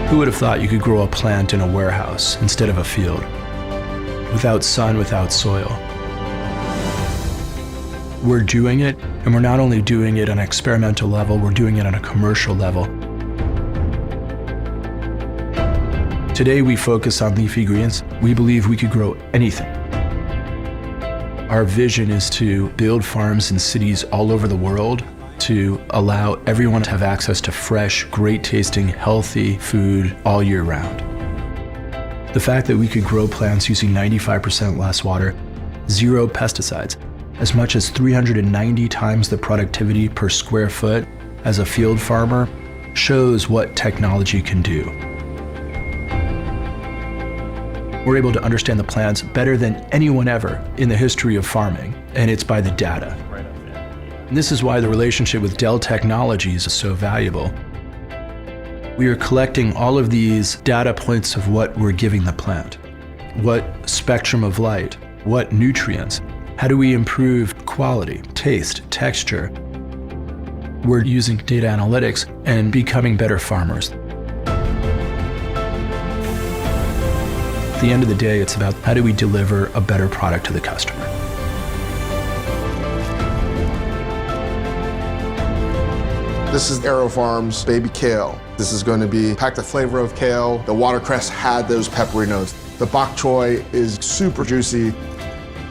Who would have thought you could grow a plant in a warehouse instead of a field? Without sun, without soil. We're doing it, and we're not only doing it on an experimental level, we're doing it on a commercial level. Today we focus on leafy greens. We believe we could grow anything. Our vision is to build farms in cities all over the world to allow everyone to have access to fresh, great tasting, healthy food all year round. The fact that we could grow plants using 95% less water, 0 pesticides, as much as 390 times the productivity per square foot as a field farmer shows what technology can do. We're able to understand the plants better than anyone ever in the history of farming, and it's by the data. And this is why the relationship with Dell Technologies is so valuable. We are collecting all of these data points of what we're giving the plant. What spectrum of light, what nutrients, how do we improve quality, taste, texture. We're using data analytics and becoming better farmers. At the end of the day, it's about how do we deliver a better product to the customer. This is AeroFarm's baby kale. This is going to be packed the flavor of kale. The watercress had those peppery notes. The bok choy is super juicy.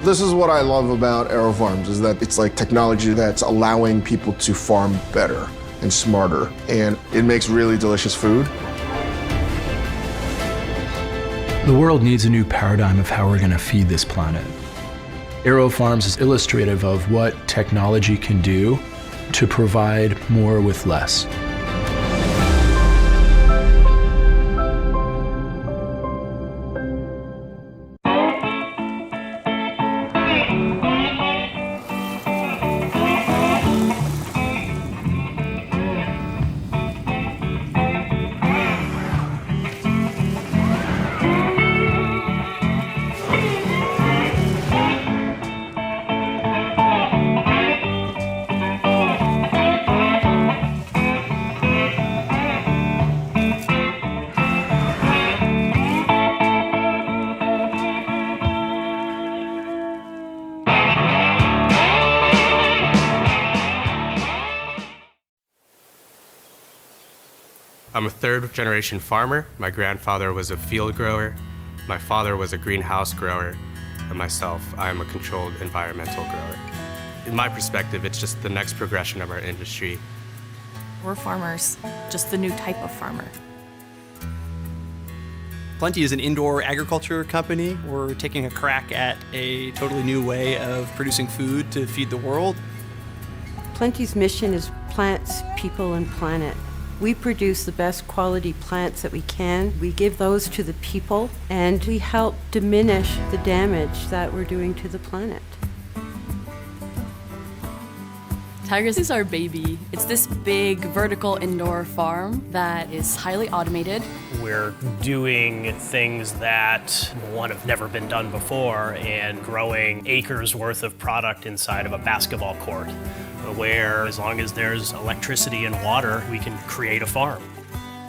This is what I love about AeroFarms, is that it's like technology that's allowing people to farm better and smarter, and it makes really delicious food. The world needs a new paradigm of how we're going to feed this planet. AeroFarms is illustrative of what technology can do to provide more with less. I'm a third-generation farmer. My grandfather was a field grower, my father was a greenhouse grower, and myself, I am a controlled environmental grower. In my perspective, it's just the next progression of our industry. We're farmers, just the new type of farmer. Plenty is an indoor agriculture company. We're taking a crack at a totally new way of producing food to feed the world. Plenty's mission is plants, people, and planet. We produce the best quality plants that we can. We give those to the people, and we help diminish the damage that we're doing to the planet. Tigers is our baby. It's this big vertical indoor farm that is highly automated. We're doing things that, one, have never been done before, and growing acres worth of product inside of a basketball court, where as long as there's electricity and water, we can create a farm.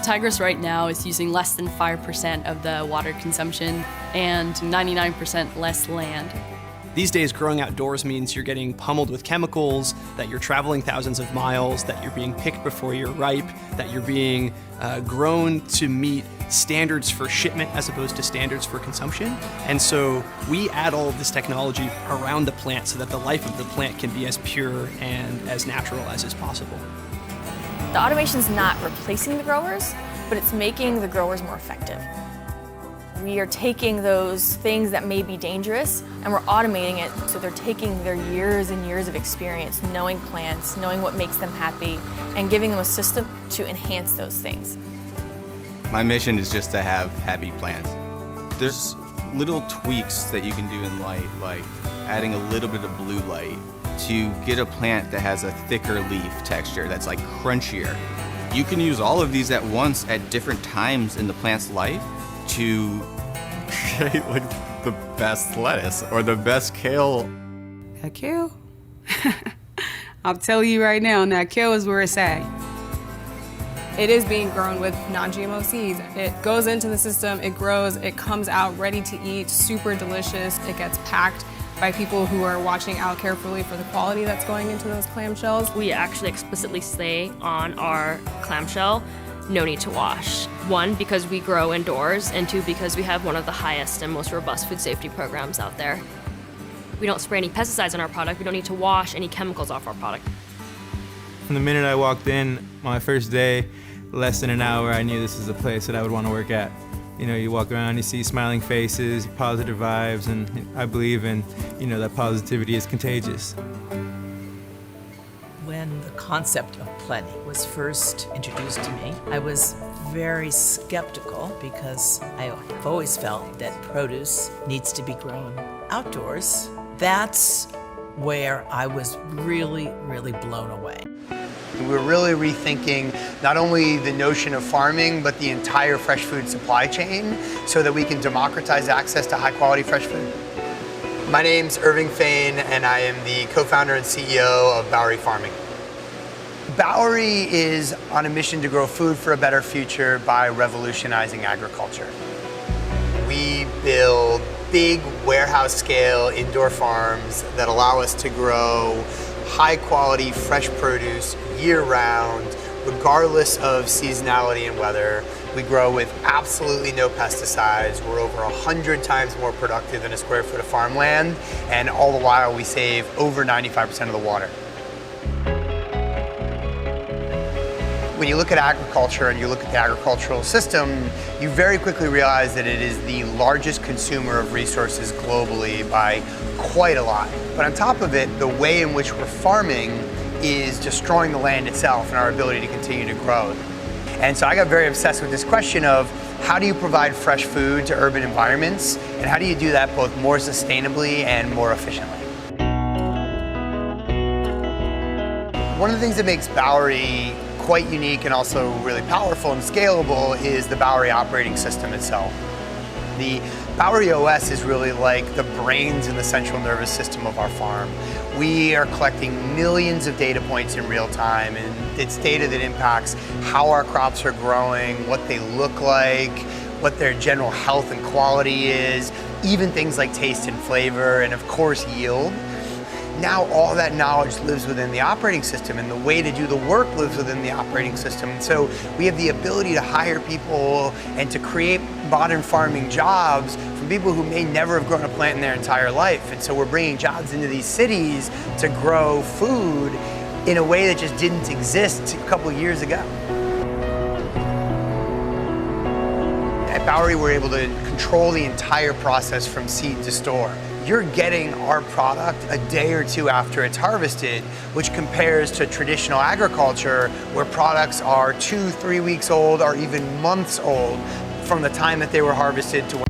Tigers right now is using less than 5% of the water consumption and 99% less land. These days, growing outdoors means you're getting pummeled with chemicals, that you're traveling thousands of miles, that you're being picked before you're ripe, that you're being grown to meet standards for shipment as opposed to standards for consumption. And so we add all of this technology around the plant so that the life of the plant can be as pure and as natural as is possible. The automation's not replacing the growers, but it's making the growers more effective. We are taking those things that may be dangerous and we're automating it, so they're taking their years and years of experience knowing plants, knowing what makes them happy, and giving them a system to enhance those things. My mission is just to have happy plants. There's little tweaks that you can do in light, like adding a little bit of blue light to get a plant that has a thicker leaf texture that's like crunchier. You can use all of these at once at different times in the plant's life to create like the best lettuce or the best kale. That kale? I'll tell you right now, that kale is where it's at. It is being grown with non-GMO seeds. It goes into the system, it grows, it comes out ready to eat, super delicious. It gets packed by people who are watching out carefully for the quality that's going into those clamshells. We actually explicitly say on our clamshell, no need to wash. 1, because we grow indoors, and 2, because we have one of the highest and most robust food safety programs out there. We don't spray any pesticides on our product. We don't need to wash any chemicals off our product. From the minute I walked in, my first day, less than an hour, I knew this is a place that I would want to work at. You know, you walk around, you see smiling faces, positive vibes, and I believe in, that positivity is contagious. When the concept of plenty was first introduced to me, I was very skeptical because I've always felt that produce needs to be grown outdoors. That's where I was really, really blown away. We're really rethinking not only the notion of farming, but the entire fresh food supply chain so that we can democratize access to high quality fresh food. My name's Irving Fain, and I am the co-founder and CEO of Bowery Farming. Bowery is on a mission to grow food for a better future by revolutionizing agriculture. We build big warehouse scale indoor farms that allow us to grow high quality fresh produce year round, regardless of seasonality and weather. We grow with absolutely no pesticides. We're over 100 times more productive than a square foot of farmland, and all the while we save over 95% of the water. When you look at agriculture and you look at the agricultural system, you very quickly realize that it is the largest consumer of resources globally by quite a lot. But on top of it, the way in which we're farming is destroying the land itself and our ability to continue to grow. And so I got very obsessed with this question of how do you provide fresh food to urban environments, and how do you do that both more sustainably and more efficiently? One of the things that makes Bowery quite unique and also really powerful and scalable is the Bowery operating system itself. The Bowery OS is really like the brains in the central nervous system of our farm. We are collecting millions of data points in real time, and it's data that impacts how our crops are growing, what they look like, what their general health and quality is, even things like taste and flavor, and of course yield. Now all that knowledge lives within the operating system, and the way to do the work lives within the operating system. And so we have the ability to hire people and to create modern farming jobs from people who may never have grown a plant in their entire life. And so we're bringing jobs into these cities to grow food in a way that just didn't exist a couple of years ago. At Bowery, we're able to control the entire process from seed to store. You're getting our product a day or two after it's harvested, which compares to traditional agriculture where products are 2-3 weeks old or even months old from the time that they were harvested to when